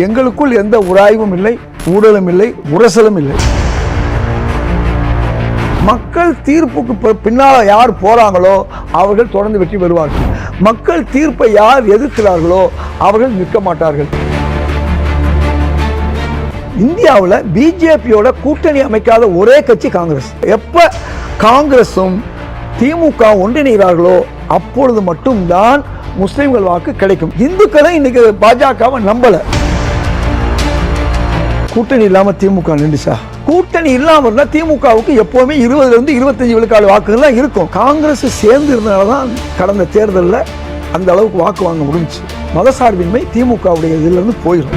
எங்களுக்குள் எந்த உராய்வும் இல்லை, ஊழலும் இல்லை, உரசலும் இல்லை. மக்கள் தீர்ப்புக்கு பின்னால் யார் போறாங்களோ அவர்கள் தொடர்ந்து வெற்றி பெறுவார்கள். மக்கள் தீர்ப்பை யார் எதிர்க்கிறார்களோ அவர்கள் நிற்க மாட்டார்கள். இந்தியாவில் பிஜேபியோட கூட்டணி அமைக்காத ஒரே கட்சி காங்கிரஸ். எப்ப காங்கிரசும் திமுக ஒன்றிணைகிறார்களோ அப்பொழுது மட்டும்தான் முஸ்லிம்கள் வாக்கு கிடைக்கும். இந்துக்களை இன்னைக்கு பாஜகவை நம்பல. கூட்டணி இல்லாம திமுக நின்றுச்சா? கூட்டணி இல்லாம இருந்தா திமுகவுக்கு எப்பவுமே 20-25 விழுக்காடு வாக்குகள் தான் இருக்கும். காங்கிரஸ் சேர்ந்து இருந்தனாலதான் கடந்த தேர்தலில் அந்த அளவுக்கு வாக்கு வாங்க முடிஞ்சுச்சு. மதசார்பின்மை திமுகவுடைய இதுல இருந்து போயிடும்.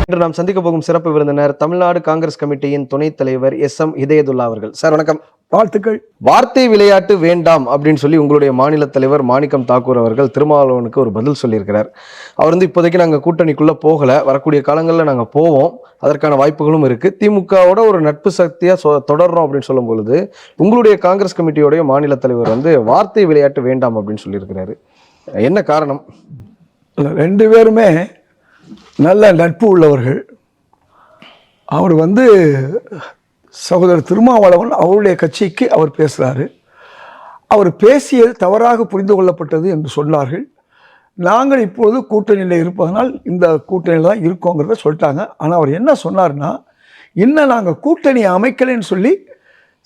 இன்று நாம் சந்திக்க போகும் சிறப்பு விருந்தினர் தமிழ்நாடு காங்கிரஸ் கமிட்டியின் துணைத் தலைவர் SM ஹிதயத்துல்லா அவர்கள். சார் வணக்கம். வாழ்த்துக்கள். வார்த்தை விளையாட்டு வேண்டாம் அப்படின்னு சொல்லி உங்களுடைய மாநில தலைவர் மாணிக்கம் தாக்கூர் அவர்கள் திருமாவளவனுக்கு ஒரு பதில் சொல்லியிருக்கிறார். அவர் இப்போதைக்கு நாங்கள் கூட்டணிக்குள்ள போகல, வரக்கூடிய காலங்களில் நாங்கள் போவோம், அதற்கான வாய்ப்புகளும் இருக்கு, திமுகவோட ஒரு நட்பு சக்தியா தொடர்றோம் அப்படின்னு சொல்லும் பொழுது உங்களுடைய காங்கிரஸ் கமிட்டியோடைய மாநில தலைவர் வார்த்தை விளையாட்டு வேண்டாம் அப்படின்னு சொல்லியிருக்கிறாரு. என்ன காரணம்? ரெண்டு பேருமே நல்ல நட்பு உள்ளவர்கள். அவர் சகோதரர் திருமாவளவன் அவருடைய கட்சிக்கு அவர் பேசுகிறாரு. அவர் பேசியது தவறாக புரிந்து கொள்ளப்பட்டது என்று சொன்னார்கள். நாங்கள் இப்பொழுது கூட்டணியில் இருப்பதனால் இந்த கூட்டணியில் தான் இருக்கோங்கிறத சொல்லிட்டாங்க. ஆனால் அவர் என்ன சொன்னார்னா, இன்னும் நாங்கள் கூட்டணி அமைக்கலைன்னு சொல்லி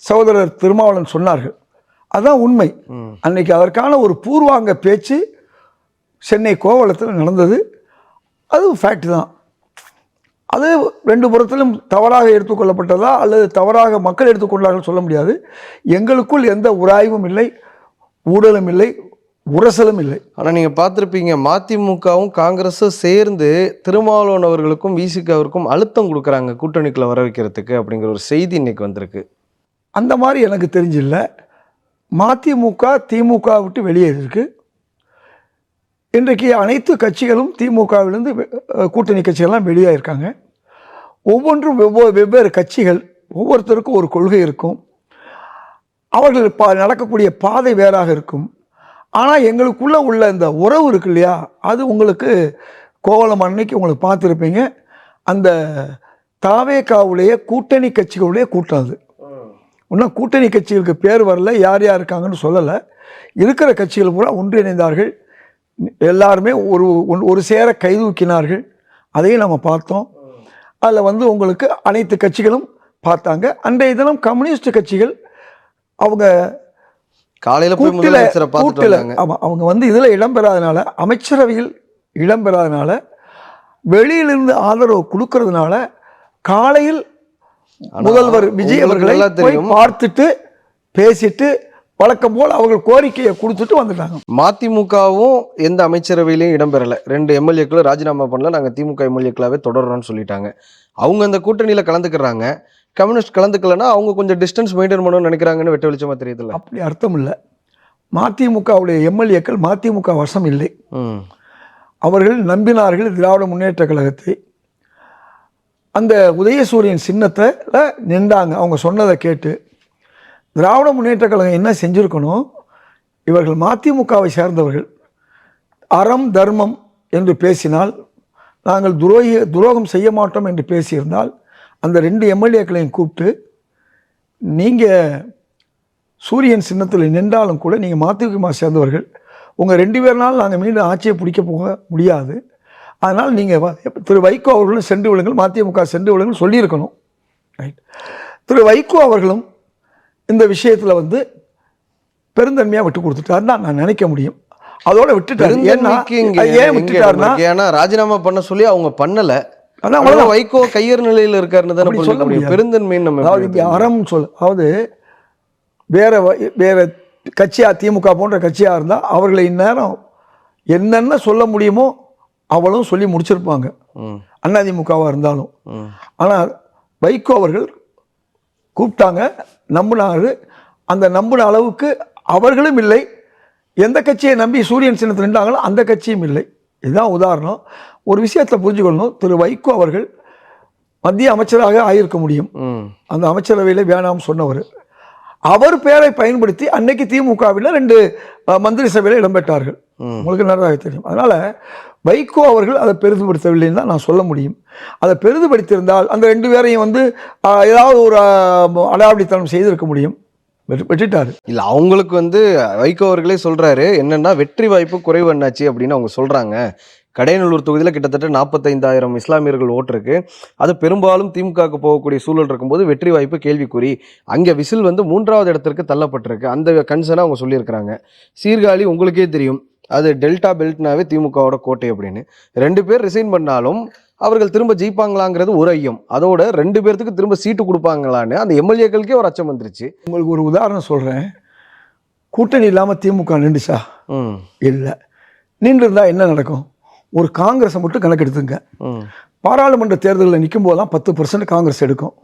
சகோதரர் திருமாவளவன் சொன்னார்கள். அதுதான் உண்மை. அன்னைக்கு அதற்கான ஒரு பூர்வாங்க பேச்சு சென்னை கோவளத்தில் நடந்தது. அது ஃபேக்ட் தான். அது ரெண்டு புறத்திலும் தவறாக எடுத்துக்கொள்ளப்பட்டதா அல்லது தவறாக மக்கள் எடுத்துக்கொண்டார்கள் சொல்ல முடியாது. எங்களுக்குள் எந்த உராய்வும் இல்லை, ஊழலும் இல்லை, உரசலும் இல்லை. ஆனால் நீங்கள் பார்த்துருப்பீங்க, மதிமுகவும் காங்கிரஸும் சேர்ந்து திருமாவளவன் அவர்களுக்கும் விசிகாவிற்கும் அழுத்தம் கொடுக்குறாங்க கூட்டணிக்குள்ள வர வைக்கிறதுக்கு அப்படிங்கிற ஒரு செய்தி இன்னைக்கு வந்திருக்கு. அந்த மாதிரி எனக்கு தெரிஞ்சில்லை. மதிமுக திமுக விட்டு வெளியேறிருக்கு. இன்றைக்கு அனைத்து கட்சிகளும் திமுகவிலிருந்து கூட்டணி கட்சிகள்லாம் வெளியாக இருக்காங்க. ஒவ்வொன்றும் வெவ்வேறு கட்சிகள், ஒவ்வொருத்தருக்கும் ஒரு கொள்கை இருக்கும். அவர்கள் நடக்கக்கூடிய பாதை வேறாக இருக்கும். ஆனால் எங்களுக்குள்ளே உள்ள இந்த உறவு இருக்கு இல்லையா, அது உங்களுக்கு கோவளம் அன்னைக்கு உங்களுக்கு பார்த்துருப்பீங்க. அந்த தாவேகாவுடைய கூட்டணி கட்சிகளுடைய கூட்டம். அது இன்னும் கூட்டணி கட்சிகளுக்கு பேர் வரல, யார் யார் இருக்காங்கன்னு சொல்லலை. இருக்கிற கட்சிகள் பூரா ஒன்றிணைந்தார்கள். எல்லாருமே ஒரு சேர கைதூக்கினார்கள். அதையும் நம்ம பார்த்தோம். அதில் உங்களுக்கு அனைத்து கட்சிகளும் பார்த்தாங்க. அன்றைய தினம் கம்யூனிஸ்ட் கட்சிகள் அவங்க காலையில் கூட்டில் ஆமாம், அவங்க இதில் இடம்பெறாதனால, அமைச்சரவையில் இடம்பெறாதனால, வெளியிலிருந்து ஆதரவு கொடுக்கறதுனால காலையில் முதல்வர் விஜய் அவர்களை போய் பார்த்துட்டு பேசிட்டு வழக்கம் போல் அவர்கள் கோரிக்கையை கொடுத்துட்டு வந்துட்டாங்க. மதிமுகவும் எந்த அமைச்சரவையிலையும் இடம்பெறலை. 2 எம்எல்ஏக்களும் ராஜினாமா பண்ணல, நாங்கள் திமுக எம்எல்ஏக்களாவே தொடர்றோம்னு சொல்லிட்டாங்க. அவங்க அந்த கூட்டணியில் கலந்துக்கிறாங்க. கம்யூனிஸ்ட் கலந்துக்கலன்னா அவங்க கொஞ்சம் டிஸ்டன்ஸ் மெயின்டைன் பண்ணணும்னு நினைக்கிறாங்கன்னு வெட்ட வெளிச்சமாக தெரியுதுல்ல. அப்படி அர்த்தம் இல்லை. மதிமுகவுடைய எம்எல்ஏக்கள் மதிமுக வசம் இல்லை. அவர்கள் நம்பினார்கள் திராவிட முன்னேற்ற கழகத்தை. அந்த உதயசூரியன் சின்னத்தில் நின்றாங்க. அவங்க சொன்னதை கேட்டு திராவிட முன்னேற்ற கழகம் என்ன செஞ்சுருக்கணும், இவர்கள் மதிமுகவை சேர்ந்தவர்கள் அறம் தர்மம் என்று பேசினால், நாங்கள் துரோகம் செய்ய மாட்டோம் என்று பேசியிருந்தால், அந்த 2 எம்எல்ஏக்களையும் கூப்பிட்டு, நீங்கள் சூரியன் சின்னத்தில் நின்றாலும் கூட நீங்கள் மதிமுக சேர்ந்தவர்கள், உங்கள் 2 பேர்னாலும் நாங்கள் மீண்டும் ஆட்சியை பிடிக்க போக முடியாது, அதனால் நீங்கள் திரு வைகோ அவர்களும் சென்று விடுங்கள், மதிமுக சென்று விடுங்கள் சொல்லியிருக்கணும். ரைட். திரு வைகோ அவர்களும் இந்த விஷயத்தில் பெருந்தன்மையாக விட்டு கொடுத்துட்டாரு தான் நான் நினைக்க முடியும். அதோட விட்டுட்டாரு. ஏன் விட்டுட்டாருன்னா, ஏன்னா ராஜினாமா பண்ண சொல்லி அவங்க பண்ணல. வைகோ கையறு நிலையில் இருக்காருன்னு தானே சொல்ல முடியும். பெருந்தன்மைன்னு நம்ம அறம் அதாவது வேற கட்சியா திமுக போன்ற கட்சியா இருந்தா அவர்களை இந்நேரம் என்னென்ன சொல்ல முடியுமோ அவளும் சொல்லி முடிச்சிருப்பாங்க, அதிமுகவா இருந்தாலும். ஆனால் வைகோ அவர்கள் கூப்பிட்டாங்க, நம்பினாரு. அந்த நம்பின அளவுக்கு அவர்களும் இல்லை. எந்த கட்சியை நம்பி சூரியன் சின்னத்தில் நின்றாங்களோ அந்த கட்சியும் இல்லை. இதுதான் உதாரணம். ஒரு விஷயத்தில் புரிஞ்சுக்கொள்ளணும். திரு வைகோ அவர்கள் மத்திய அமைச்சராக ஆகியிருக்க முடியும். அந்த அமைச்சரவையில் வேணாம் சொன்னவர். அவர் பேரை பயன்படுத்தி அன்னைக்கு திமுகவில் 2 மந்திரி சபையில் இடம்பெற்றார்கள். உங்களுக்கு நன்றாக தெரியும். அதனால வைகோ அவர்கள் அதை பெரிதுபடுத்தவில்லைன்னு தான் நான் சொல்ல முடியும். அதை பெரிதுபடுத்தியிருந்தால் அந்த 2 பேரையும் வந்து ஏதாவது ஒரு அடாவடித்தனம் செய்திருக்க முடியும். வெட்டிட்டாரு. இல்ல அவங்களுக்கு வந்து வைகோ அவர்களே சொல்றாரு என்னன்னா வெற்றி வாய்ப்பு குறைவு என்னாச்சு அப்படின்னு அவங்க சொல்றாங்க. கடையநல்லூர் தொகுதியில் கிட்டத்தட்ட 45,000 இஸ்லாமியர்கள் ஓட்டு இருக்கு. அது பெரும்பாலும் திமுகவுக்கு போகக்கூடிய சூழல் இருக்கும்போது வெற்றி வாய்ப்பு கேள்விக்குறி. அங்கே விசில் வந்து 3வது இடத்திற்கு தள்ளப்பட்டிருக்கு. அந்த கன்சர்னை அவங்க சொல்லியிருக்கிறாங்க. சீர்காழி உங்களுக்கே தெரியும், அது டெல்டா பெல்ட்னாவே திமுகவோட கோட்டை அப்படின்னு. 2 பேர் ரிசைன் பண்ணாலும் அவர்கள் திரும்ப ஜெயிப்பாங்களாங்கிறது ஒரு ஐயம். அதோட 2 பேர்த்துக்கு திரும்ப சீட்டு கொடுப்பாங்களான்னு அந்த எம்எல்ஏக்களுக்கே ஒரு அச்சம் வந்துருச்சு. உங்களுக்கு ஒரு உதாரணம் சொல்கிறேன். கூட்டணி இல்லாமல் திமுக நின்றுச்சா? இல்லை. நின்று இருந்தால் என்ன நடக்கும்? ஒரு காங்கிரஸை மட்டும் கணக்கெடுத்துங்க. பாராளுமன்ற தேர்தலில் நிற்கும் போதெல்லாம் 10% காங்கிரஸ் எடுக்கும்.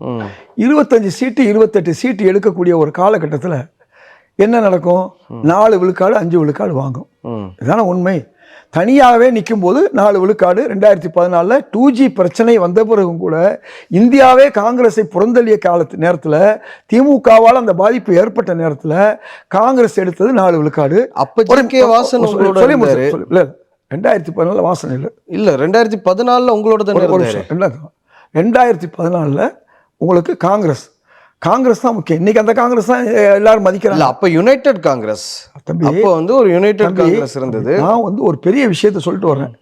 25 சீட்டு 28 சீட்டு எடுக்கக்கூடிய ஒரு காலகட்டத்தில் என்ன நடக்கும்? 4 விழுக்காடு 5 விழுக்காடு வாங்கும். இதுதான உண்மை. தனியாகவே நிற்கும் போது 4 விழுக்காடு. 2014 2G பிரச்சனை வந்த பிறகும் கூட இந்தியாவே காங்கிரஸை புறந்தள்ளிய நேரத்தில் திமுகவால் அந்த பாதிப்பு ஏற்பட்ட நேரத்தில் காங்கிரஸ் எடுத்தது 4 விழுக்காடு. அப்போ 2014 வாசனை இல்லை. 2014 உங்களோட தான். 2014 உங்களுக்கு காங்கிரஸ் தான் முக்கியம். இன்னைக்கு அந்த காங்கிரஸ் தான் எல்லாரும் மதிக்கிறாங்க. அப்ப யுனைடெட் காங்கிரஸ் தம்பி, அப்போ வந்து ஒரு யுனைடெட் காங்கிரஸ் இருந்தது. நான் வந்து ஒரு பெரிய விஷயத்தை சொல்லிட்டு வரேன்.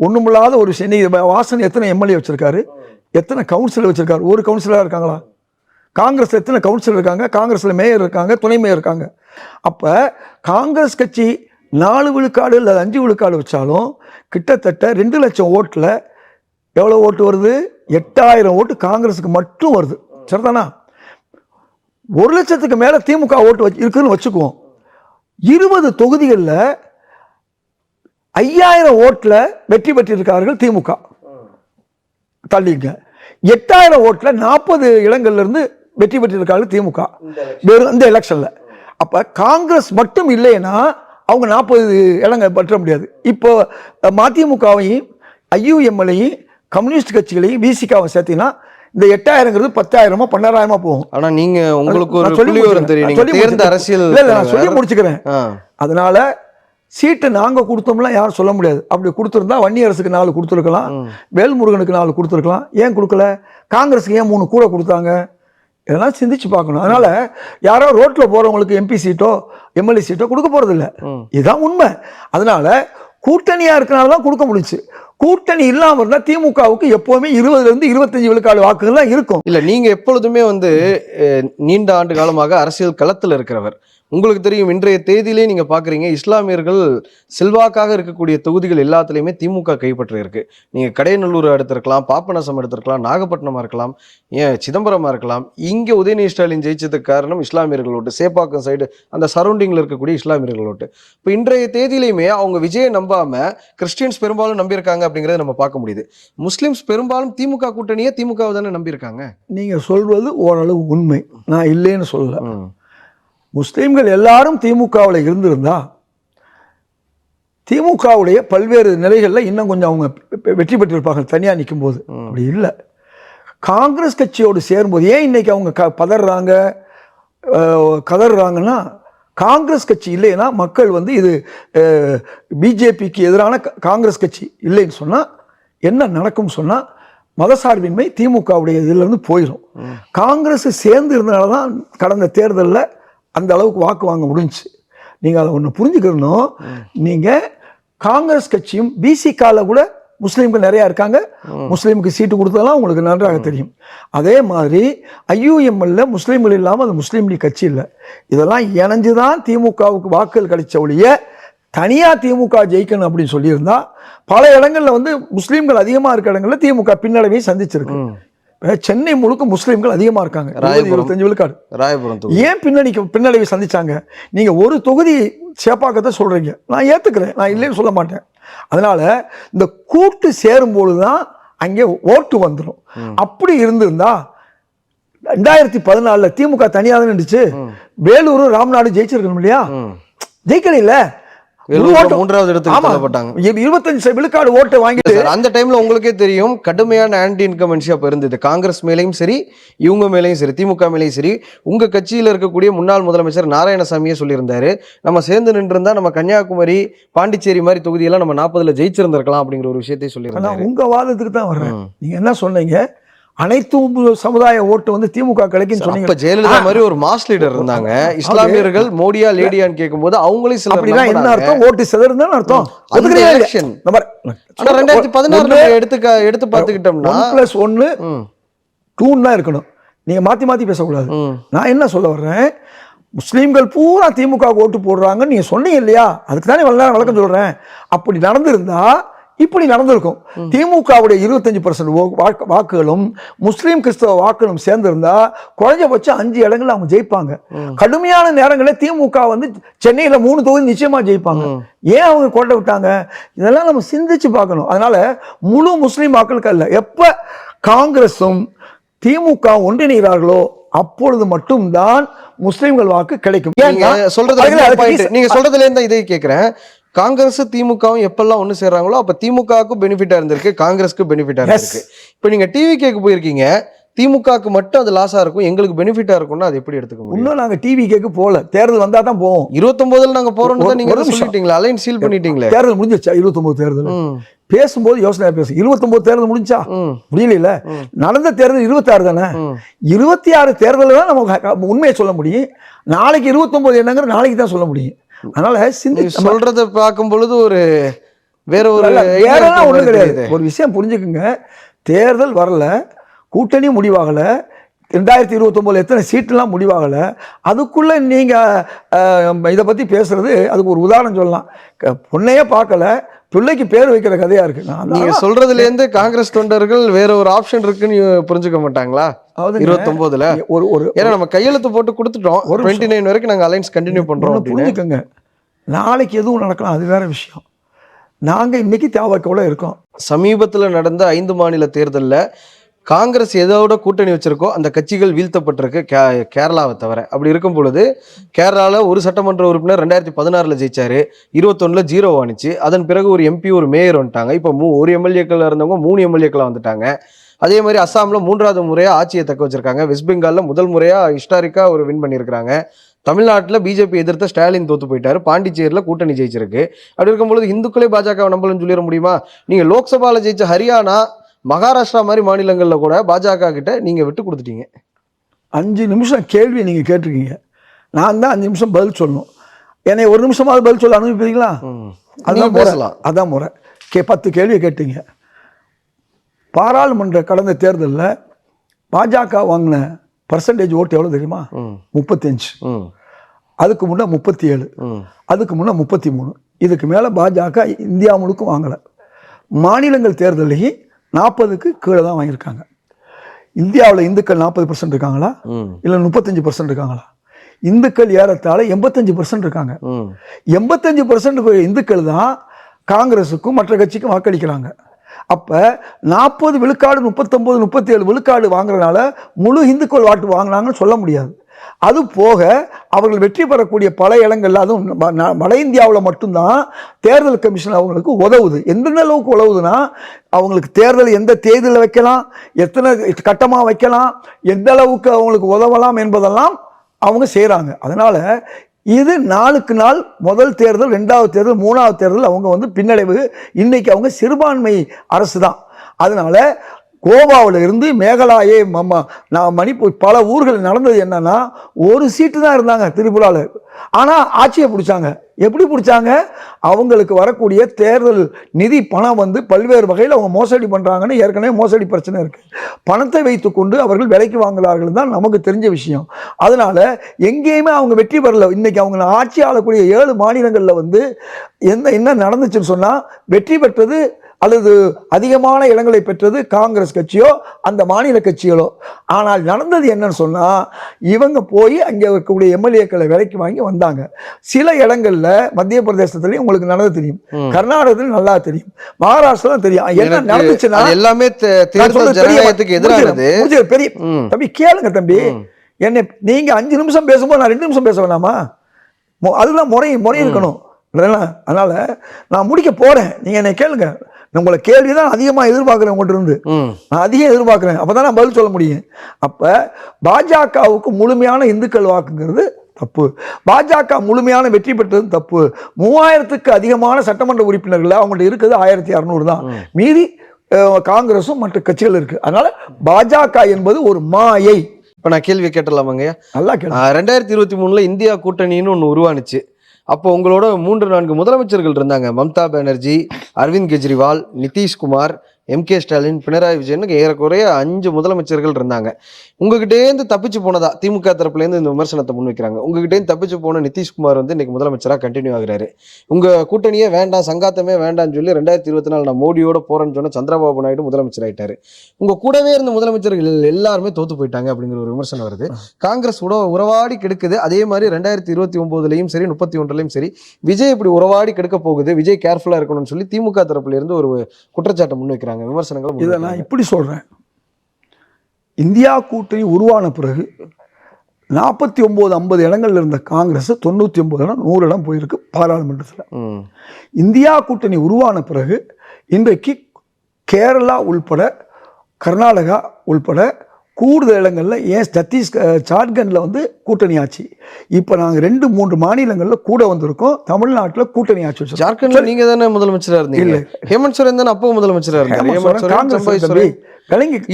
ஒண்ணுமில்லாத ஒரு விஷயம். வாசன் எத்தனை எம்எல்ஏ வச்சிருக்காரு? எத்தனை கவுன்சிலர் வச்சிருக்காரு? ஒரு கவுன்சிலரா இருக்காங்களா? காங்கிரஸ்ல எத்தனை கவுன்சிலர் இருக்காங்க? காங்கிரஸ்ல மேயர் இருக்காங்க, துணை மேயர் இருக்காங்க. அப்ப காங்கிரஸ் கட்சி 4 விழுக்காடு இல்லை 5 விழுக்காடு வச்சாலும் கிட்டத்தட்ட 2 லட்சம் ஓட்டில் எவ்வளோ ஓட்டு வருது? 8,000 ஓட்டு காங்கிரஸுக்கு மட்டும் வருது. சரிதானா? 1 லட்சத்துக்கு மேலே திமுக ஓட்டு இருக்குதுன்னு வச்சுக்குவோம். 20 தொகுதிகளில் 5,000 ஓட்டில் வெற்றி பெற்றிருக்கார்கள் திமுக. தள்ளிங்க 8,000 ஓட்டில் 40 இடங்கள்லேருந்து வெற்றி பெற்றிருக்கார்கள் திமுக வெறும் இந்த எலெக்ஷனில். அப்போ காங்கிரஸ் மட்டும் இல்லைன்னா அவங்க 40 இடங்கள் பெற்ற முடியாது. இப்போ மதிமுகவையும் ஐயுஎம்எல்லையும் கம்யூனிஸ்ட் கட்சிகளையும் விசிகாவும் சேர்த்தீங்கன்னா இந்த 8,000ங்கிறது 10,000 12,000 போகும். ஆனா நீங்க உங்களுக்கு ஒரு புள்ளிவிவரம் தெரியும். தேர்ந்த அரசியல் நான் சொல்லி முடிச்சுக்கிறேன். அதனால சீட்டு நாங்க கொடுத்தோம்லாம் யாரும் சொல்ல முடியாது. அப்படி கொடுத்துருந்தா வன்னியரசுக்கு 4 கொடுத்துருக்கலாம், வேல்முருகனுக்கு 4 கொடுத்துருக்கலாம். ஏன் கொடுக்கல? காங்கிரஸுக்கு ஏன் 3 கூட கொடுத்தாங்க? இதெல்லாம் சிந்திச்சு பார்க்கணும். அதனால யாரோ ரோட்ல போறவங்களுக்கு எம்பி சீட்டோ எம்எல்ஏ சீட்டோ கொடுக்க போறது இல்லை. இதுதான் உண்மை. அதனால கூட்டணியா இருக்கனால தான் கொடுக்க முடிச்சு. கூட்டணி இல்லாம இருந்தா திமுகவுக்கு எப்பவுமே 20லிருந்து 25 விழுக்காடு வாக்குகள் தான் இருக்கும். இல்ல நீங்க எப்பொழுதுமே வந்து நீண்ட ஆண்டு காலமாக அரசியல் களத்தில் இருக்கிறவர். உங்களுக்கு தெரியும், இன்றைய தேதியிலே நீங்க பாக்குறீங்க இஸ்லாமியர்கள் செல்வாக்காக இருக்கக்கூடிய தொகுதிகள் எல்லாத்துலயுமே திமுக கைப்பற்ற இருக்கு. நீங்க கடையநல்லூர் எடுத்திருக்கலாம், பாபநாசம் எடுத்திருக்கலாம், நாகப்பட்டினமா இருக்கலாம், ஏன் சிதம்பரமா இருக்கலாம். இங்க உதயநிதி ஸ்டாலின் ஜெயிச்சதுக்கு காரணம் இஸ்லாமியர்கள் ஓட்டு. சேப்பாக்கம் சைடு அந்த சரௌண்டிங்ல இருக்கக்கூடிய இஸ்லாமியர்கள் ஓட்டு. இப்போ இன்றைய தேதியிலையுமே அவங்க விஜயை நம்பாம கிறிஸ்டியன்ஸ் பெரும்பாலும் நம்பியிருக்காங்க அப்படிங்கறத நம்ம பார்க்க முடியுது. முஸ்லிம்ஸ் பெரும்பாலும் திமுக கூட்டணியே திமுகவை தானே நம்பியிருக்காங்க. நீங்க சொல்வது ஓரளவு உண்மை, நான் இல்லைன்னு சொல்லல. முஸ்லீம்கள் எல்லாரும் திமுகவில் இருந்திருந்தா திமுகவுடைய பல்வேறு நிலைகளில் இன்னும் கொஞ்சம் அவங்க வெற்றி பெற்றிருப்பாங்க தனியாக நிற்கும் போது. அப்படி இல்லை. காங்கிரஸ் கட்சியோடு சேரும்போது ஏன் இன்னைக்கு அவங்க கதறாங்கன்னா காங்கிரஸ் கட்சி இல்லைன்னா மக்கள் வந்து இது பிஜேபிக்கு எதிரான காங்கிரஸ் கட்சி இல்லைன்னு சொன்னால் என்ன நடக்கும் சொன்னால் மதசார்பின்மை திமுகவுடைய இதிலிருந்து போயிடும். காங்கிரஸ் சேர்ந்து இருந்தனால தான் கடந்த தேர்தலில் அந்த அளவுக்கு வாக்கு வாங்க முடிஞ்சுச்சு. நீங்கள் அதை ஒன்று புரிஞ்சுக்கணும். நீங்கள் காங்கிரஸ் கட்சியும் பிசிகால கூட முஸ்லீம்கள் நிறையா இருக்காங்க. முஸ்லீமுக்கு சீட்டு கொடுத்ததெல்லாம் உங்களுக்கு நன்றாக தெரியும். அதே மாதிரி ஐயுஎம்எல்ல முஸ்லீம்கள் இல்லாமல் அது முஸ்லீம் லீக் கட்சி இல்லை. இதெல்லாம் இணைஞ்சு தான் திமுகவுக்கு வாக்குகள் கிடைச்ச ஒழிய தனியாக திமுக ஜெயிக்கணும் அப்படின்னு சொல்லியிருந்தா பல இடங்களில் வந்து முஸ்லீம்கள் அதிகமாக இருக்க இடங்களில் திமுக பின்னடைவையும் சந்திச்சிருக்கு. சென்னை முழுக்க முஸ்லீம்கள் அதிகமாக இருக்காங்க, 25 விழுக்காடு. ஏன் பின்னடைவை சந்திச்சாங்க? நீங்க ஒரு தொகுதி சேப்பாக்கத்தை சொல்றீங்க, நான் ஏத்துக்கிறேன், நான் இல்லைன்னு சொல்ல மாட்டேன். அதனால இந்த கூட்டு சேரும்போது தான் அங்கே ஓட்டு வந்துடும். அப்படி இருந்திருந்தா 2014 திமுக தனியாக தான் நின்றுச்சு. வேலூர் ராம்நாடு ஜெயிச்சிருக்கணும் இல்லையா? ஜெயிக்கல. மூன்றாவது இடத்துக்கு தள்ளப்பட்டாங்க. 25 விழுக்காடு ஓட்டு வாங்கிட்டு அந்த டைம்ல உங்களுக்கே தெரியும் கடுமையான ஆன்டி இன்கமென்சி அப்ப இருந்தது. காங்கிரஸ் மேலையும் சரி, இவங்க மேலையும் சரி, திமுக மேலையும் சரி. உங்க கட்சியில இருக்கக்கூடிய முன்னாள் முதலமைச்சர் நாராயணசாமியே சொல்லியிருந்தாரு, நம்ம சேர்ந்து நின்று இருந்தா நம்ம கன்னியாகுமரி, பாண்டிச்சேரி மாதிரி தொகுதியெல்லாம் நம்ம 40ல ஜெயிச்சிருந்திருக்கலாம் அப்படிங்கிற ஒரு விஷயத்தை சொல்லியிருந்தாரு. உங்க வாதத்துக்கு தான் வர்றேன். நீங்க என்ன சொன்னீங்க, அனைத்து சமுதாய ஓட்டு வந்து திமுக கிடைக்குன்னு சொன்னீங்க. ஜெயலலிதா மாதிரி ஒரு மாஸ் லீடர் இருந்தாங்க. இஸ்லாமியர்கள் மோடியா லேடியான்னு கேட்கும்போது அவங்களும் சில என்ன அர்த்தம், ஓட்டு சிதறுன்னு அர்த்தம். 2016 எடுத்து பார்த்துக்கிட்டோம்னா 1+1 2 தான் இருக்கணும். நீங்க மாத்தி மாத்தி பேசக்கூடாது. நான் என்ன சொல்ல வர்றேன், முஸ்லீம்கள் பூரா திமுக ஓட்டு போடுறாங்கன்னு நீங்க சொன்னீங்க இல்லையா, அதுக்கு தானே வழக்கம் சொல்றேன். அப்படி நடந்திருந்தா இப்படி நடந்திருக்கும். திமுகவுடைய 25% வாக்குகளும் முஸ்லீம் கிறிஸ்தவ வாக்குகளும் சேர்ந்திருந்தா குறைஞ்சபட்சம் 5 இடங்கள் அவங்க ஜெயிப்பாங்க. கடுமையான நேரங்களில் திமுக வந்து சென்னையில 3 தொகுதி நிச்சயமா ஜெயிப்பாங்க. ஏன் அவங்க கோட்டை விட்டாங்க? இதெல்லாம் நம்ம சிந்திச்சு பார்க்கணும். அதனால முழு முஸ்லீம் வாக்களுக்கு அல்ல, எப்ப காங்கிரசும் திமுக ஒன்றிணைகிறார்களோ அப்பொழுது மட்டும்தான் முஸ்லீம்கள் வாக்கு கிடைக்கும். நீங்க சொல்றதுல இருந்தா இதை கேட்கிறேன். காங்கிரஸ் திமுகவும் எப்பெல்லாம் ஒண்ணு சேர்றாங்களோ அப்ப திமுகவுக்கு பெனிஃபிட்டா இருந்திருக்கு, காங்கிரஸ்க்கு பெனிஃபிட்டா இருக்கு. இப்ப நீங்க டிவிகேக்கு போயிருக்கீங்க, திமுகவுக்கு மட்டும் அது லாஸா இருக்கும், எங்களுக்கு பெனிஃபிட்டா இருக்கும்னா அது எப்படி எடுத்துக்க முடியும்? இன்னும் நாங்க டிவிகேக்கு போல, தேர்தல் வந்தா தான் போவோம். 29ல நாங்க போறோம்னு தான் நீங்க சொல்லிட்டீங்களா, அலைன் சீல் பண்ணிட்டீங்களே. தேர்தல் முடிஞ்சிருச்சா? 29 தேர்தல் பேசும்போது யோசனை பேசு. 29 தேர்தல் முடிஞ்சா முடியல. நடந்த தேர்தல் 26 தானே. 26 தேர்தல் தான் நம்ம உண்மையை சொல்ல முடியும். நாளைக்கு 29 என்னங்கிற நாளைக்கு தான் சொல்ல முடியும். அதனால சொல்றத பார்க்கும் பொழுது ஒரு வேற ஒரு ஒண்ணு கிடையாது. ஒரு விஷயம் புரிஞ்சுக்குங்க, தேர்தல் வரல, கூட்டணி முடிவாகல, 2029 எத்தனை சீட்டுலாம் முடிவாகல, அதுக்குள்ள நீங்க இதை பத்தி பேசுறது அதுக்கு ஒரு உதாரணம் சொல்லலாம். பொண்ணையே பார்க்கல, பிள்ளைக்கு பேர் வைக்கிற கதையா இருக்கு. நீங்க சொல்றதுல இருந்து காங்கிரஸ் தொண்டர்கள் வேற ஒரு ஆப்ஷன் இருக்குன்னு புரிஞ்சுக்க மாட்டாங்களா? 29ல ஒரு ஏன்னா நம்ம கையெழுத்து போட்டு கொடுத்துட்டோம், 29 வரைக்கும் நாங்க அலைன்ஸ் கண்டினியூ பண்றோம். புரிஞ்சுக்கோங்க, நாளைக்கு எதுவும் நடக்கலாம், அது வேற விஷயம். நாங்க இன்னைக்கு தேவைக்கோட இருக்கோம். சமீபத்துல நடந்த 5 மாநில தேர்தல்ல காங்கிரஸ் எதோட கூட்டணி வச்சிருக்கோ அந்த கட்சிகள் வீழ்த்தப்பட்டிருக்கு, கேரளாவை தவிர. அப்படி இருக்கும் பொழுது கேரளாவில் ஒரு சட்டமன்ற உறுப்பினர் 2016 ஜெயிச்சாரு, 21ல 0 ஆனிச்சு. அதன் பிறகு ஒரு எம்பி, ஒரு மேயர் வந்துட்டாங்க. இப்போ ஒரு எம்எல்ஏக்கள் இருந்தவங்க 3 எம்எல்ஏக்களா வந்துட்டாங்க. அதே மாதிரி அஸ்ஸாம்ல 3வது முறையா ஆட்சியை தக்க வச்சிருக்காங்க. வெஸ்ட் பெங்கால்ல முதல் முறையா ஹிஸ்டாரிக்கா ஒரு வின் பண்ணியிருக்காங்க. தமிழ்நாட்டில் பிஜேபி எதிர்த்த ஸ்டாலின் தோத்து போயிட்டாரு. பாண்டிச்சேரியில் கூட்டணி ஜெயிச்சிருக்கு. அப்படி இருக்கும்பொழுது இந்துக்களே பாஜக நம்பலன்னு சொல்லிட முடியுமா? நீங்க லோக்சபாவில் ஜெயிச்ச ஹரியானா, மகாராஷ்டிரா மாதிரி மாநிலங்கள்ல கூட பாஜக கிட்ட நீங்க விட்டு கொடுத்துட்டீங்க. 5 நிமிஷம் கேள்வி நீங்க கேட்டிருக்கீங்க, நான் தான் 5 நிமிஷம் பதில் சொல்லணும். என்னை 1 நிமிஷமாவது பதில் சொல்ல அனுப்பிப்பீங்களா? அதான் பேசலாம், அதான் முறை. 10 கேள்வியை கேட்டீங்க. பாராளுமன்ற கடந்த தேர்தலில் பாஜக வாங்கின பர்சன்டேஜ் ஓட்டு எவ்வளவு தெரியுமா? 35. அதுக்கு முன்ன 37, அதுக்கு முன்ன 33. இதுக்கு மேல பாஜக இந்தியா முழுக்க வாங்கல. மாநிலங்கள் தேர்தலையும் 40க்கு கீழே தான் வாங்கியிருக்காங்க. இந்தியாவில் இந்துக்கள் 40% இருக்காங்களா, இல்லை 35% இருக்காங்களா? இந்துக்கள் ஏறத்தாழ 85% இருக்காங்க. 85% இந்துக்கள் தான் காங்கிரஸுக்கும் மற்ற கட்சிக்கும் வாக்களிக்கிறாங்க. அப்ப 40 விழுக்காடு 39 37 விழுக்காடு வாங்குறதுனால முழு இந்துக்கள் வாட்டு வாங்கினாங்கன்னு சொல்ல முடியாது. அது போக அவர்கள் வெற்றி பெறக்கூடிய பல இடங்கள்ல, அதுவும் வட இந்தியாவில் மட்டும்தான் தேர்தல் கமிஷன் அவங்களுக்கு உதவுது. எந்த அளவுக்கு உதவுதுன்னா, அவங்களுக்கு தேர்தல் எந்த தேதியில் வைக்கலாம், எத்தனை கட்டமாக வைக்கலாம், எந்த அளவுக்கு அவங்களுக்கு உதவலாம் என்பதெல்லாம் அவங்க செய்கிறாங்க. அதனால இது நாளுக்கு நாள் முதல் தேர்தல், 2வது தேர்தல், 3வது தேர்தல் அவங்க வந்து பின்னடைவு. இன்னைக்கு அவங்க சிறுபான்மை அரசு தான். அதனால கோவாவில் இருந்து மேகாலயா, மணிப்பூர், பல ஊர்கள் நடந்தது என்னன்னா, ஒரு சீட்டு தான் இருந்தாங்க திரிபுராவில். ஆனால் ஆட்சியை பிடிச்சாங்க. எப்படி பிடிச்சாங்க? அவங்களுக்கு வரக்கூடிய தேர்தல் நிதி பணம் வந்து பல்வேறு வகையில் அவங்க மோசடி பண்ணுறாங்கன்னு ஏற்கனவே மோசடி பிரச்சனை இருக்குது. பணத்தை வைத்துக்கொண்டு அவர்கள் விலைக்கு வாங்குகிறார்கள் தான் நமக்கு தெரிஞ்ச விஷயம். அதனால எங்கேயுமே அவங்க வெற்றி பெறல. இன்னைக்கு அவங்க ஆட்சி ஆளக்கூடிய 7 மாநிலங்களில் வந்து என்ன நடந்துச்சுன்னு சொன்னால், வெற்றி பெற்றது அல்லது அதிகமான இடங்களை பெற்றது காங்கிரஸ் கட்சியோ அந்த மாநில கட்சிகளோ. ஆனால் நடந்தது என்னன்னு சொன்னால், இவங்க போய் அங்கே இருக்கக்கூடிய எம்எல்ஏக்களை விலைக்கு வாங்கி வந்தாங்க. சில இடங்கள்ல மத்திய பிரதேசத்துலையும் உங்களுக்கு நடந்தது தெரியும், கர்நாடகத்திலும் நல்லா தெரியும், மகாராஷ்டிரம் தெரியும். என்ன நடந்துச்சுன்னா எல்லாமே பெரிய தம்பி கேளுங்க தம்பி. என்ன நீங்க 5 நிமிஷம் பேசும்போது நான் 2 நிமிஷம் பேச வேணாமா? அதுதான் முறை இருக்கணும். அதனால நான் முடிக்க போறேன். நீங்க என்னை கேளுங்க. உங்களை கேள்வி தான் அதிகமாக எதிர்பார்க்குறேன் உங்கள்கிட்ட இருந்து. நான் அதிகம் எதிர்பார்க்குறேன். அப்பதான் நான் பதில் சொல்ல முடியும். அப்ப பாஜகவுக்கு முழுமையான இந்துக்கள் வாக்குங்கிறது தப்பு. பாஜக முழுமையான வெற்றி பெற்றது தப்பு. 3000க்கு அதிகமான சட்டமன்ற உறுப்பினர்கள் அவங்கள்ட்ட இருக்குது 1600 தான். மீதி காங்கிரஸும் மற்ற கட்சிகள் இருக்கு. அதனால பாஜக என்பது ஒரு மாயை. இப்ப நான் கேள்வி கேட்டலாமாங்க? நல்லா கேள்வி. 2023 இந்தியா கூட்டணின்னு ஒன்று உருவானுச்சு. அப்போ உங்களோட 3-4 முதலமைச்சர்கள் இருந்தாங்க. மம்தா பானர்ஜி, அரவிந்த் கெஜ்ரிவால், நிதிஷ்குமார், MK ஸ்டாலின், பினராயி விஜயன், ஏறக்குறைய 5 முதலமைச்சர்கள் இருந்தாங்க. உங்ககிட்டேருந்து தப்பிச்சு போனதா திமுக தரப்புலேருந்து இந்த விமர்சனத்தை முன்வைக்கிறாங்க. உங்ககிட்டேருந்து தப்பிச்சு போன நிதிஷ்குமார் வந்து இன்னைக்கு முதலமைச்சராக கண்டினியூ ஆகுறாரு. உங்க கூட்டணியே வேண்டாம், சங்காத்தமே வேண்டாம்னு சொல்லி 2024 நான் மோடியோட போறேன்னு சொன்ன சந்திரபாபு நாயுடு முதலமைச்சர் ஆயிட்டாரு. உங்க கூடவே இருந்த முதலமைச்சர்கள் எல்லாருமே தோத்து போயிட்டாங்க அப்படிங்கிற ஒரு விமர்சனம் வருது. காங்கிரஸ் உறவாடி கெடுக்குது. அதே மாதிரி 2029லயும் சரி 31லயும் சரி விஜய் இப்படி உறவாடி கெடுக்க போகுது, விஜய் கேர்ஃபுல்லா இருக்கணும்னு சொல்லி திமுக தரப்புல இருந்து ஒரு குற்றச்சாட்டை முன்வைக்கிறாங்க. விமர்சனங்கள் இதை நான் இப்படி சொல்றேன். இந்தியா கூட்டணி உருவான பிறகு 49-50 இடங்கள்ல இருந்த காங்கிரஸ் 99 இடம் 100 இடம் போயிருக்கு பாராளுமன்றத்தில். இந்தியா கூட்டணி உருவான பிறகு இன்றைக்கு கேரளா உள்பட கர்நாடகா உள்பட கூடுதல் இடங்களில் ஏன் ஜார்க்கண்டில் வந்து கூட்டணி ஆட்சி. இப்போ நாங்கள் 2-3 மாநிலங்களில் கூட வந்திருக்கோம். தமிழ்நாட்டில் கூட்டணி ஆட்சி வச்சிருக்கோம். ஜார்க்கண்ட்ல நீங்க தானே முதலமைச்சரா இருந்தீங்க? இல்ல, ஹேமந்த் சோரன் தானே அப்போ முதலமைச்சரா இருந்தாரு.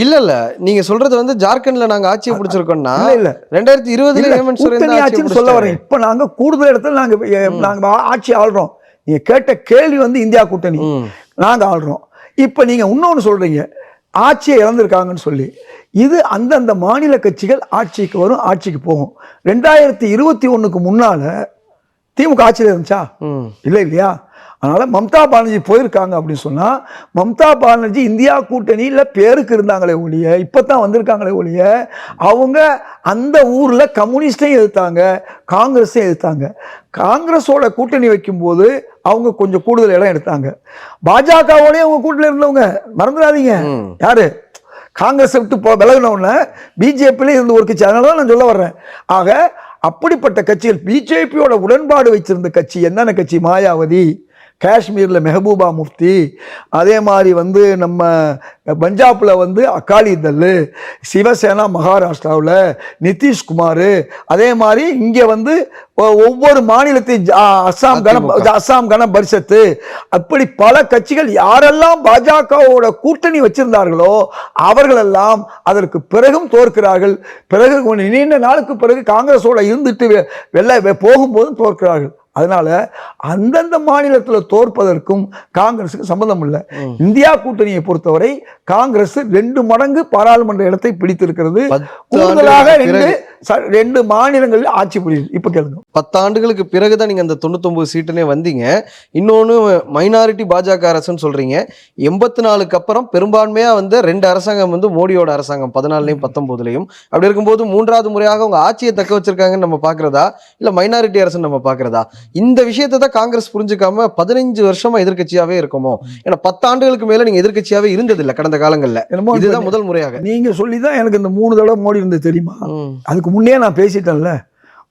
இல்ல நீங்க சொல்றது வந்து ஜார்க்கண்ட்ல நாங்க ஆட்சியை பிடிச்சிருக்கோம்னா இல்ல 2020 ஹேமந்த் சோரன் ஆட்சி சொல்ல வரேன். இப்போ நாங்க கூடுதல் இடத்துல நாங்க ஆட்சி ஆள்றோம். நீங்க கேட்ட கேள்வி வந்து இந்தியா கூட்டணி நாங்க ஆள்றோம். இப்போ நீங்க இன்னொன்னு சொல்றீங்க ஆட்சியை இழந்திருக்காங்கன்னு சொல்லி. இது அந்தந்த மாநில கட்சிகள் ஆட்சிக்கு வரும், ஆட்சிக்கு போகும். 2021க்கு முன்னால திமுக ஆட்சியில் இருந்துச்சா? இல்லை இல்லையா? அதனால மம்தா பானர்ஜி போயிருக்காங்க அப்படின்னு சொன்னா மம்தா பானர்ஜி இந்தியா கூட்டணியில் பேருக்கு இருந்தாங்களே ஒழிய, இப்பதான் வந்திருக்காங்களே ஒழிய, அவங்க அந்த ஊர்ல கம்யூனிஸ்டையும் எதிர்த்தாங்க, காங்கிரஸையும் எதிர்த்தாங்க. காங்கிரஸோட கூட்டணி வைக்கும்போது அவங்க கொஞ்சம் கூடுதல் இடம் எடுத்தாங்க. பாஜகவோடய அவங்க கூட்டணியில் இருந்தவங்க மறந்துடாதீங்க. யாரு காங்கிரஸை விட்டு விலகினவுடனே பிஜேபியில இருந்து ஒரு கட்சி. அதனால தான் நான் சொல்ல வர்றேன். ஆக அப்படிப்பட்ட கட்சிகள் பிஜேபியோட உடன்பாடு வச்சிருந்த கட்சி என்னென்ன கட்சி? மாயாவதி, காஷ்மீரில் மெஹபூபா முஃப்தி, அதே மாதிரி வந்து நம்ம பஞ்சாபில் வந்து அகாலிதள், சிவசேனா மகாராஷ்டிராவில் நிதிஷ்குமார், அதே மாதிரி இங்கே வந்து ஒவ்வொரு மாநிலத்தையும் அஸ்ஸாம் கன பரிஷத்து, அப்படி பல கட்சிகள் யாரெல்லாம் பாஜகவோட கூட்டணி வச்சிருந்தார்களோ அவர்களெல்லாம் அதற்கு பிறகும் தோற்கிறார்கள். பிறகு நீண்ட நாளுக்கு பிறகு காங்கிரஸோட இருந்துட்டு வெளில போகும்போதும் தோற்கிறார்கள். அதனால அந்தந்த மாநிலத்தில் தோற்பதற்கும் காங்கிரஸுக்கு சம்பந்தம் இல்லை. இந்தியா கூட்டணியை பொறுத்தவரை காங்கிரஸ் 2 மடங்கு பாராளுமன்ற இடத்தை பிடித்திருக்கிறது. கூடுதலாக 2 மாநிலங்களில் ஆட்சி புரியுது. இப்ப கேளுங்க, 10 ஆண்டுகளுக்கு பிறகுதான் நீங்க அந்த 99 சீட்டுனே வந்தீங்க. இன்னொன்னு மைனாரிட்டி பாஜக அரசுன்னு சொல்றீங்க. 84க்கு அப்புறம் பெரும்பான்மையா வந்து 2 அரசாங்கம் வந்து மோடியோட அரசாங்கம் 14லயும் 19லயும். அப்படி இருக்கும்போது 3வது முறையாக அவங்க ஆட்சியை தக்க வச்சிருக்காங்கன்னு நம்ம பாக்குறதா இல்ல மைனாரிட்டி அரசு நம்ம பாக்குறதா? இந்த விஷயத்தை தான் காங்கிரஸ் புரிஞ்சுக்காம 15 வருஷமா எதிர்கட்சியாவே இருக்குமோ? ஏன்னா 10 ஆண்டுகளுக்கு மேல நீங்க எதிர்கட்சியாவே இருந்ததில்லை கடந்த காலங்கள்ல. இதுதான் முதல் முறையாக. நீங்க சொல்லிதான் எனக்கு இந்த 3 தடவை மோடி இருந்தது தெரியுமா? அதுக்கு முன்னே நான் பேசிட்டேன்ல.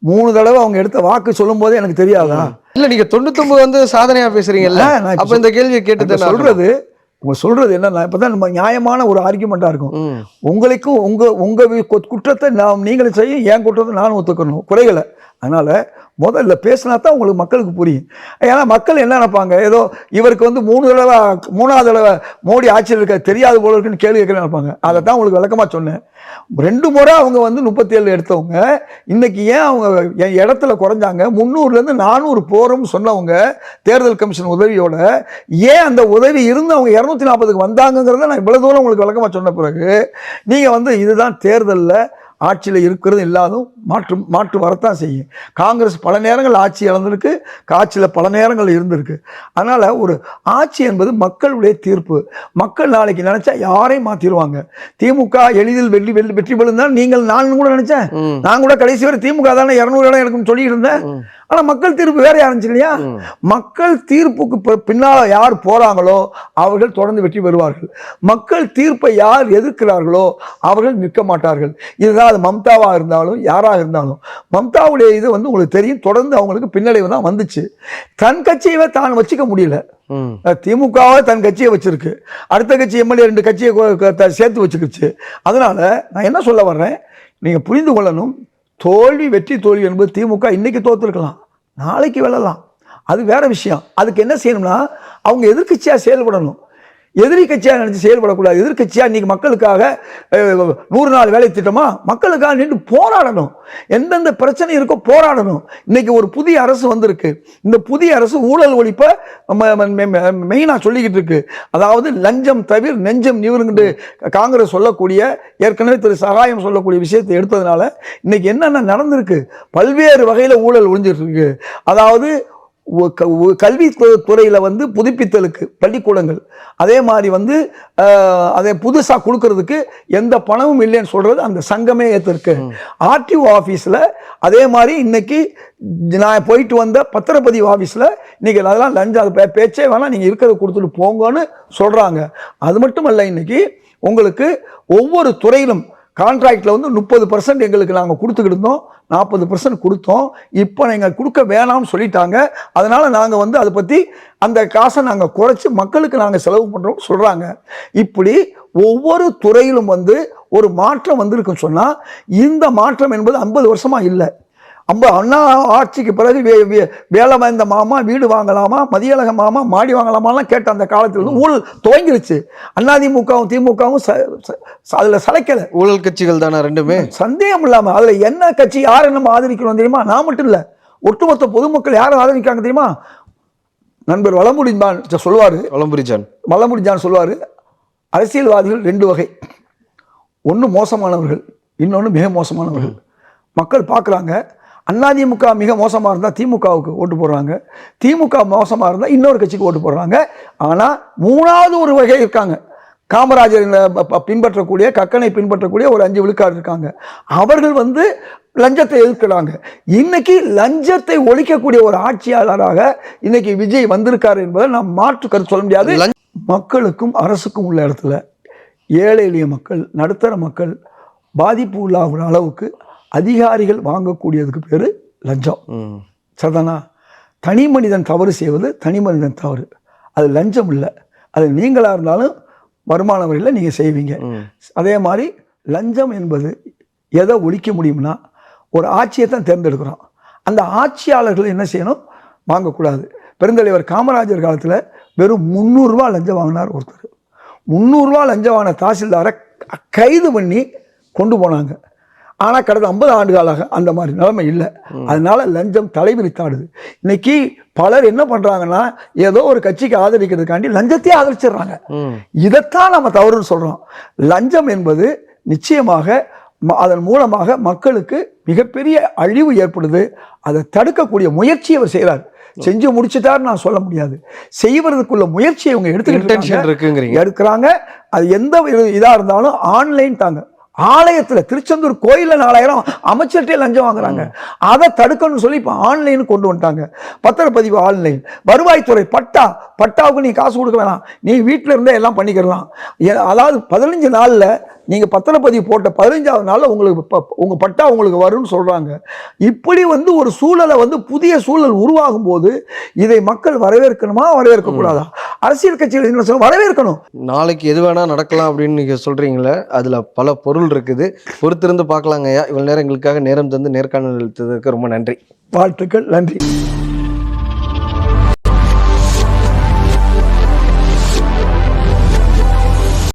3 தடவை அவங்க எடுத்த வாக்கு சொல்லும் போதே எனக்கு தெரியாதா? இல்ல நீங்க 99 வந்து சாதனையா பேசுறீங்கல்ல, அப்ப இந்த கேள்வியை கேட்டு சொல்றது உங்க சொல்றது என்ன? இப்பதான் நம்ம நியாயமான ஒரு ஆர்குமெண்டா இருக்கும். உங்களுக்கும் உங்க குற்றத்தை நீங்களும் செய்ய, என் குற்றத்தை நானும் ஒத்துக்கணும், குறைகளை. அதனால முதல்ல பேசினா தான் உங்களுக்கு மக்களுக்கு புரியும். ஏன்னா மக்கள் என்ன நினைப்பாங்க, ஏதோ இவருக்கு வந்து 3வது தடவை மோடி ஆட்சியில் இருக்க தெரியாது போல இருக்குன்னு கேள்வி கேட்க நினைப்பாங்க. அதை தான் உங்களுக்கு விளக்கமாக சொன்னேன். 2 முறை அவங்க வந்து 37 எடுத்தவங்க இன்னைக்கு ஏன் அவங்க இடத்துல குறைஞ்சாங்க? 300லேருந்து 400 போறோம்னு சொன்னவங்க தேர்தல் கமிஷன் உதவியோட ஏன் அந்த உதவி இருந்து அவங்க 240க்கு வந்தாங்கிறத நான் இவ்வளவு தூரம் உங்களுக்கு விளக்கமாக சொன்ன பிறகு நீங்கள் வந்து இதுதான் தேர்தலில் ஆட்சியில் இருக்கிறது இல்லாதும் மாற்று வரத்தான் செய்யும். காங்கிரஸ் பல நேரங்கள் ஆட்சி இழந்திருக்கு, ஆட்சியில் பல நேரங்கள் இருந்திருக்கு. அதனால் ஒரு ஆட்சி என்பது மக்களுடைய தீர்ப்பு. மக்கள் நாளைக்கு நினைச்சா யாரையும் மாற்றிடுவாங்க. திமுக எளிதில் வெற்றி பெறும் தான் நான் கூட நினைச்சேன். நான் கூட கடைசி வரை திமுக தானே 200 இடம் இருக்குன்னு சொல்லிட்டு இருந்தேன். ஆனா மக்கள் தீர்ப்பு வேற இருந்துச்சு இல்லையா? மக்கள் தீர்ப்புக்கு பின்னால யார் போறாங்களோ அவர்கள் தொடர்ந்து வெற்றி பெறுவார்கள். மக்கள் தீர்ப்பை யார் எதிர்க்கிறார்களோ அவர்கள் நிற்க மாட்டார்கள். இதுதான் அது மம்தாவா இருந்தாலும் யாராக இருந்தாலும். மம்தாவுடைய இது வந்து உங்களுக்கு தெரியும், தொடர்ந்து அவங்களுக்கு பின்னடைவு தான் வந்துச்சு. தன் கட்சியவே தான் வச்சுக்க முடியல. திமுகவை தன் கட்சியை வச்சிருக்கு, அடுத்த கட்சி எம்எல்ஏ 2 கட்சியை சேர்த்து வச்சுக்கிச்சு. அதனால நான் என்ன சொல்ல வர்றேன், நீங்க புரிந்து கொள்ளணும், தோல்வி வெற்றி தோல்வி என்பது திமுக இன்னைக்கு தோத்துருக்கலாம், நாளைக்கு வெல்லலாம், அது வேற விஷயம். அதுக்கு என்ன செய்யணும்னா அவங்க எதிர்கட்சியா செயல்படணும். எதிரி கட்சியாக நினைச்சு செயல்படக்கூடாது. எதிர்கட்சியா இன்னைக்கு மக்களுக்காக 100 நாள் வேலை திட்டமா மக்களுக்காக நின்று போராடணும். எந்தெந்த பிரச்சனை இருக்கோ போராடணும். இன்னைக்கு ஒரு புதிய அரசு வந்திருக்கு. இந்த புதிய அரசு ஊழல் ஒழிப்ப மெயினா சொல்லிக்கிட்டு இருக்கு. அதாவது லஞ்சம் தவிர நெஞ்சம் நிவருங்கிட்டு காங்கிரஸ் சொல்லக்கூடிய, ஏற்கனவே திரு சகாயம் சொல்லக்கூடிய விஷயத்தை எடுத்ததுனால இன்னைக்கு என்னென்ன நடந்திருக்கு, பல்வேறு வகையில ஊழல் ஒழிஞ்சிட்டு இருக்கு. அதாவது கல்வி துறையில் வந்து புதுப்பித்தலுக்கு பள்ளிக்கூடங்கள், அதே மாதிரி வந்து அதை புதுசாக கொடுக்கறதுக்கு எந்த பணமும் இல்லைன்னு சொல்றது அந்த சங்கமே ஏற்றிருக்கு. ஆர்டிஓ ஆஃபீஸில் அதே மாதிரி இன்னைக்கு நான் போயிட்டு வந்த பத்திரப்பதிவு ஆஃபீஸில் இன்னைக்கு அதெல்லாம் லஞ்சம், அது பேச்சே வேணாம், நீங்கள் இருக்கிறத கொடுத்துட்டு போங்கன்னு சொல்கிறாங்க. அது மட்டும் இல்லை, இன்னைக்கு உங்களுக்கு ஒவ்வொரு துறையிலும் கான்ட்ராக்டில் வந்து 30% எங்களுக்கு நாங்கள் கொடுத்துக்கிட்டு இருந்தோம், 40% கொடுத்தோம். இப்போ நீங்கள் கொடுக்க வேணாம்னு சொல்லிட்டாங்க. அதனால் நாங்கள் வந்து அதை பற்றி அந்த காசை நாங்கள் குறைச்சி மக்களுக்கு நாங்கள் செலவு பண்ணுறோம் சொல்கிறாங்க. இப்படி ஒவ்வொரு துறையிலும் வந்து ஒரு மாற்றம் வந்திருக்குன்னு சொன்னால், இந்த மாற்றம் என்பது 50 வருஷமாக இல்லை. அண்ணா ஆட்சிக்கு பிறகு வேலை வாய்ந்த மாமா வீடு வாங்கலாமா, மதியழக மாமா மாடி வாங்கலாமாலாம் கேட்ட அந்த காலத்தில் இருந்து ஊழல் துவங்கிருச்சு. அதிமுகவும் திமுகவும் அதில் சளைக்கலை. ஊழல் கட்சிகள் தானே ரெண்டுமே, சந்தேகம் இல்லாமல். அதில் என்ன கட்சி யாரை நம்ம ஆதரிக்கணும் தெரியுமா? நான் மட்டும் இல்லை, ஒட்டுமொத்த பொதுமக்கள் யாரை ஆதரிக்காங்க தெரியுமா? நண்பர் வளமுடிஞ்சான் சொல்லுவார், வளமுடிஞ்சான் சொல்லுவார், அரசியல்வாதிகள் 2 வகை. ஒன்று மோசமானவர்கள், இன்னொன்று மிக மோசமானவர்கள். மக்கள் பார்க்குறாங்க, அதிமுக மிக மோசமாக இருந்தால் திமுகவுக்கு ஓட்டு போடுறாங்க, திமுக மோசமாக இருந்தால் இன்னொரு கட்சிக்கு ஓட்டு போடுறாங்க. ஆனால் 3வது ஒரு வகை இருக்காங்க, காமராஜர் பின்பற்றக்கூடிய, கக்கனை பின்பற்றக்கூடிய ஒரு 5 விழுக்காடு இருக்காங்க. அவர்கள் வந்து லஞ்சத்தை எதிர்க்கிறாங்க. இன்னைக்கு லஞ்சத்தை ஒழிக்கக்கூடிய ஒரு ஆட்சியாளராக இன்னைக்கு விஜய் வந்திருக்காரு என்பதை நாம் மாற்று கருத்து சொல்ல முடியாது. மக்களுக்கும் அரசுக்கும் உள்ள இடத்துல ஏழை எளிய மக்கள், நடுத்தர மக்கள் பாதிப்பு உள்ளாகிற அளவுக்கு அதிகாரிகள் வாங்கக்கூடியதுக்கு பேர் லஞ்சம். சரிதானா? தனி மனிதன் தவறு செய்வது தனி மனிதன் தவறு, அது லஞ்சம் இல்லை. அது நீங்களாக இருந்தாலும் வருமான வரியில் நீங்கள் செய்வீங்க. அதே மாதிரி லஞ்சம் என்பது எதை ஒழிக்க முடியும்னா, ஒரு ஆட்சியை தான் தேர்ந்தெடுக்கிறோம், அந்த ஆட்சியாளர்கள் என்ன செய்யணும், வாங்கக்கூடாது. பெருந்தலைவர் காமராஜர் காலத்தில் வெறும் 300 ரூபா லஞ்சம் வாங்கினார் ஒருத்தர். 300 ரூபா லஞ்சம் வாங்கின தாசில்தாரை கைது பண்ணி கொண்டு போனாங்க. ஆனால் கடந்த 50 ஆண்டுகளாக அந்த மாதிரி நிலைமை இல்லை. அதனால லஞ்சம் தலைவிரித்தாடுது. இன்னைக்கு பலர் என்ன பண்றாங்கன்னா, ஏதோ ஒரு கட்சிக்கு ஆதரிக்கிறதுக்காண்டி லஞ்சத்தையே ஆதரிச்சிடுறாங்க. இதைத்தான் நம்ம தவறுன்னு சொல்றோம். லஞ்சம் என்பது நிச்சயமாக அதன் மூலமாக மக்களுக்கு மிகப்பெரிய அழிவு ஏற்படுது. அதை தடுக்கக்கூடிய முயற்சி அவர் செய்கிறார். செஞ்சு முடிச்சுட்டாரு நான் சொல்ல முடியாது, செய்வதற்குள்ள முயற்சியை இவங்க எடுக்கிறாங்க. அது எந்த இதா இருந்தாலும் ஆன்லைன் தாங்க. ஆலயத்தில் திருச்செந்தூர் கோயிலில் 4000 அமைச்சர்கிட்டே லஞ்சம் வாங்குறாங்க. அதை தடுக்கணும்னு சொல்லி இப்போ ஆன்லைன் கொண்டு வந்துட்டாங்க. பத்திரப்பதிவு ஆன்லைன், வருவாய்த்துறை பட்டாவுக்கு நீ காசு கொடுக்க வேணாம், நீ வீட்டில் இருந்தே எல்லாம் பண்ணிக்கலாம். அதாவது 15 நாளில் நீங்கள் பத்திரப்பதிவு போட்ட 15வது நாளில் உங்களுக்கு உங்கள் பட்டா உங்களுக்கு வரும்னு சொல்கிறாங்க. இப்படி வந்து ஒரு சூழலை வந்து புதிய சூழல் உருவாகும் போது இதை மக்கள் வரவேற்கணுமா வரவேற்கக்கூடாதா? அரசியல் கட்சிகள் என்ன சொல்ல, வரவேற்கணும். நாளைக்கு எது வேணா நடக்கலாம் அப்படின்னு நீங்கள் சொல்கிறீங்களே, அதில் பல பொருள் இருக்குது. பொறுத்திருந்து பார்க்கலாங்க ஐயா. இவ்வளோ நேரம் எங்களுக்காக நேரம் தந்து நேர்காணல் எடுத்ததுக்கு ரொம்ப நன்றி. வாழ்த்துக்கள், நன்றி.